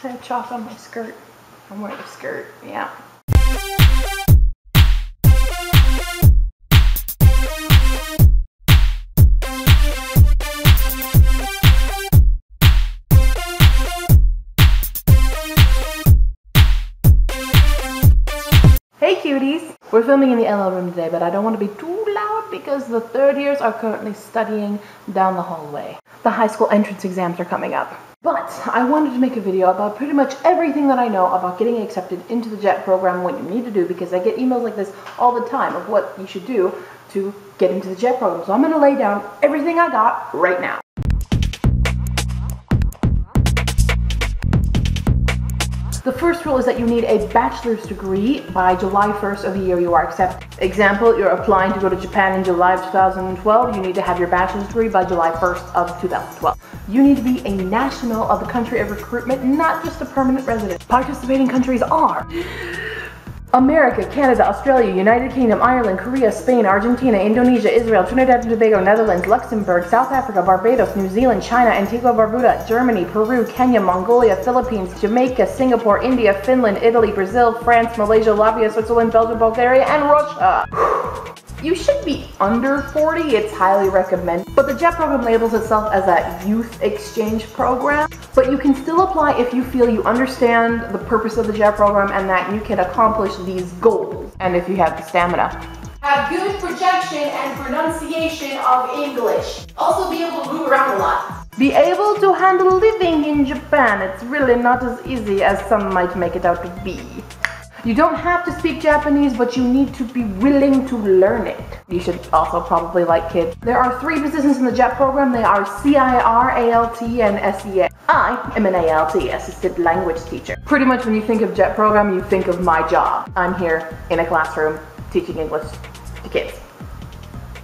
I have chalk on my skirt. I'm wearing a skirt, yeah. Hey cuties! We're filming in the LL room today, but I don't want to be too loud because the third years are currently studying down the hallway. The high school entrance exams are coming up. But I wanted to make a video about pretty much everything that I know about getting accepted into the JET program, what you need to do, because I get emails like this all the time of what you should do to get into the JET program. So I'm going to lay down everything I got right now. The first rule is that you need a bachelor's degree by July 1st of the year you are accepted. Example, you're applying to go to Japan in July of 2012, you need to have your bachelor's degree by July 1st of 2012. You need to be a national of the country of recruitment, not just a permanent resident. Participating countries are America, Canada, Australia, United Kingdom, Ireland, Korea, Spain, Argentina, Indonesia, Israel, Trinidad and Tobago, Netherlands, Luxembourg, South Africa, Barbados, New Zealand, China, Antigua, Barbuda, Germany, Peru, Kenya, Mongolia, Philippines, Jamaica, Singapore, India, Finland, Italy, Brazil, France, Malaysia, Latvia, Switzerland, Belgium, Bulgaria, and Russia. You should be under 40, it's highly recommended. But the JET program labels itself as a youth exchange program. But you can still apply if you feel you understand the purpose of the JET program and that you can accomplish these goals. And if you have the stamina. Have good projection and pronunciation of English. Also be able to move around a lot. Be able to handle living in Japan. It's really not as easy as some might make it out to be. You don't have to speak Japanese, but you need to be willing to learn it. You should also probably like kids. There are 3 positions in the JET program. They are CIR, ALT, and SEA. I am an ALT, Assistant Language Teacher. Pretty much when you think of JET program, you think of my job. I'm here in a classroom teaching English to kids.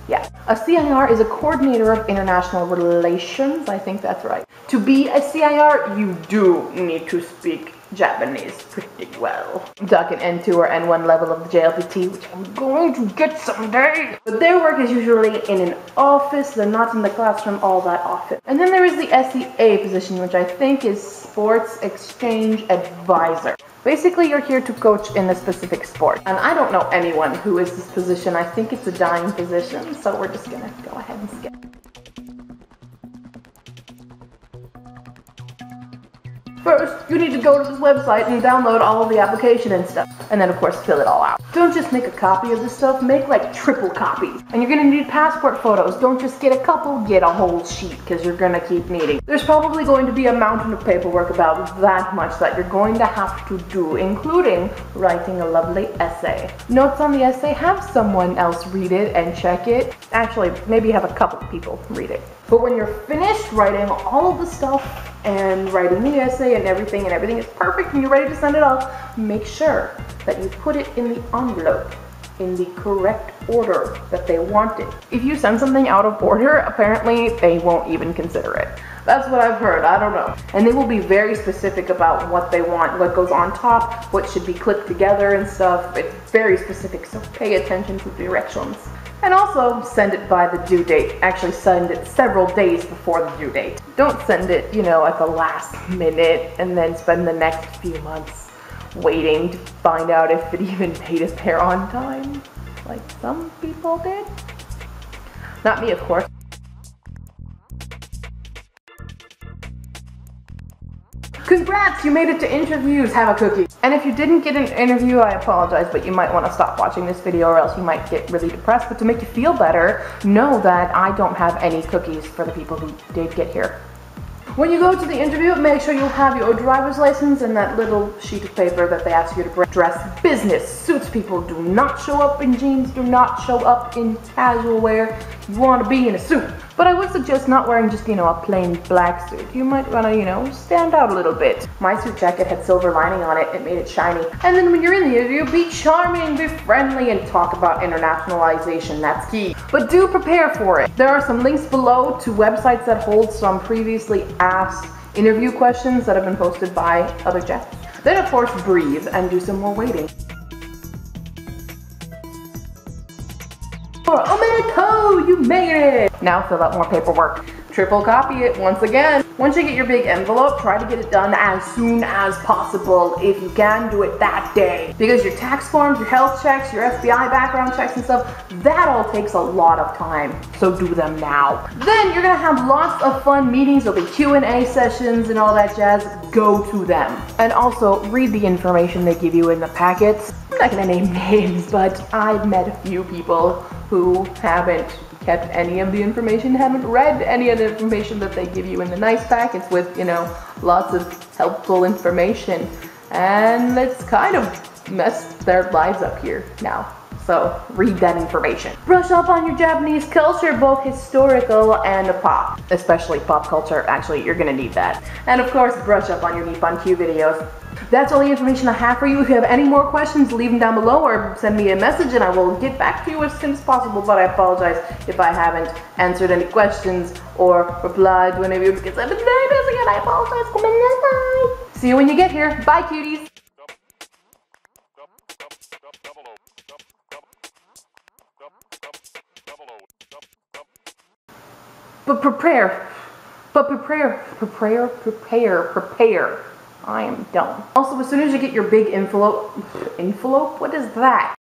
Yeah. A CIR is a coordinator of international relations. I think that's right. To be a CIR, you do need to speak Japanese pretty well. Duck an N2 or N1 level of the JLPT, which I'm going to get someday. But their work is usually in an office. They're not in the classroom all that often. And then there is the SEA position, which I think is Sports Exchange Advisor. Basically, you're here to coach in a specific sport. And I don't know anyone who is this position. I think it's a dying position, so we're just gonna go ahead and skip. First, you need to go to this website and download all of the application and stuff. And then, of course, fill it all out. Don't just make a copy of this stuff, make like triple copies. And you're gonna need passport photos. Don't just get a couple, get a whole sheet, because you're gonna keep needing. There's probably going to be a mountain of paperwork about that much that you're going to have to do, including writing a lovely essay. Notes on the essay, have someone else read it and check it. Actually, maybe have a couple people read it. But when you're finished writing all of the stuff and writing the essay and everything is perfect and you're ready to send it off, make sure that you put it in the envelope in the correct order that they want it. If you send something out of order, apparently they won't even consider it. That's what I've heard, I don't know. And they will be very specific about what they want, what goes on top, what should be clipped together and stuff. It's very specific, so pay attention to directions. And also send it by the due date. Actually send it several days before the due date. Don't send it, you know, at the last minute and then spend the next few months waiting to find out if it even made it there on time. Like some people did. Not me, of course. Congrats, you made it to interviews, have a cookie. And if you didn't get an interview, I apologize, but you might want to stop watching this video or else you might get really depressed. But to make you feel better, know that I don't have any cookies for the people who did get here. When you go to the interview, make sure you have your driver's license and that little sheet of paper that they ask you to bring. Dress business, suits people. Do not show up in jeans, do not show up in casual wear. You want to be in a suit. But I would suggest not wearing just, you know, a plain black suit. You might want to, you know, stand out a little bit. My suit jacket had silver lining on it. It made it shiny. And then when you're in the interview, be charming, be friendly, and talk about internationalization. That's key. But do prepare for it. There are some links below to websites that hold some previously asked interview questions that have been posted by other jets. Then, of course, breathe and do some more waiting. Americo, you made it! Now fill out more paperwork. triple copy it once again. Once you get your big envelope, try to get it done as soon as possible. If you can, do it that day. Because your tax forms, your health checks, your FBI background checks and stuff, that all takes a lot of time. So do them now. Then you're gonna have lots of fun meetings. There'll be Q&A sessions and all that jazz. Go to them. And also, read the information they give you in the packets. I'm not gonna name names, but I've met a few people who haven't kept any of the information, haven't read any of the information that they give you in the nice packets with, you know, lots of helpful information. And it's kind of messed their lives up here now. So read that information. Brush up on your Japanese culture, both historical and pop. Especially pop culture, actually, you're gonna need that. And of course, brush up on your Nippon Q videos. That's all the information I have for you. If you have any more questions, leave them down below or send me a message and I will get back to you as soon as possible. But I apologize if I haven't answered any questions or replied to any of you because I've been very busy and I apologize. See you when you get here. Bye, cuties. But prepare. I am dumb. Also, as soon as you get your big envelope, what is that?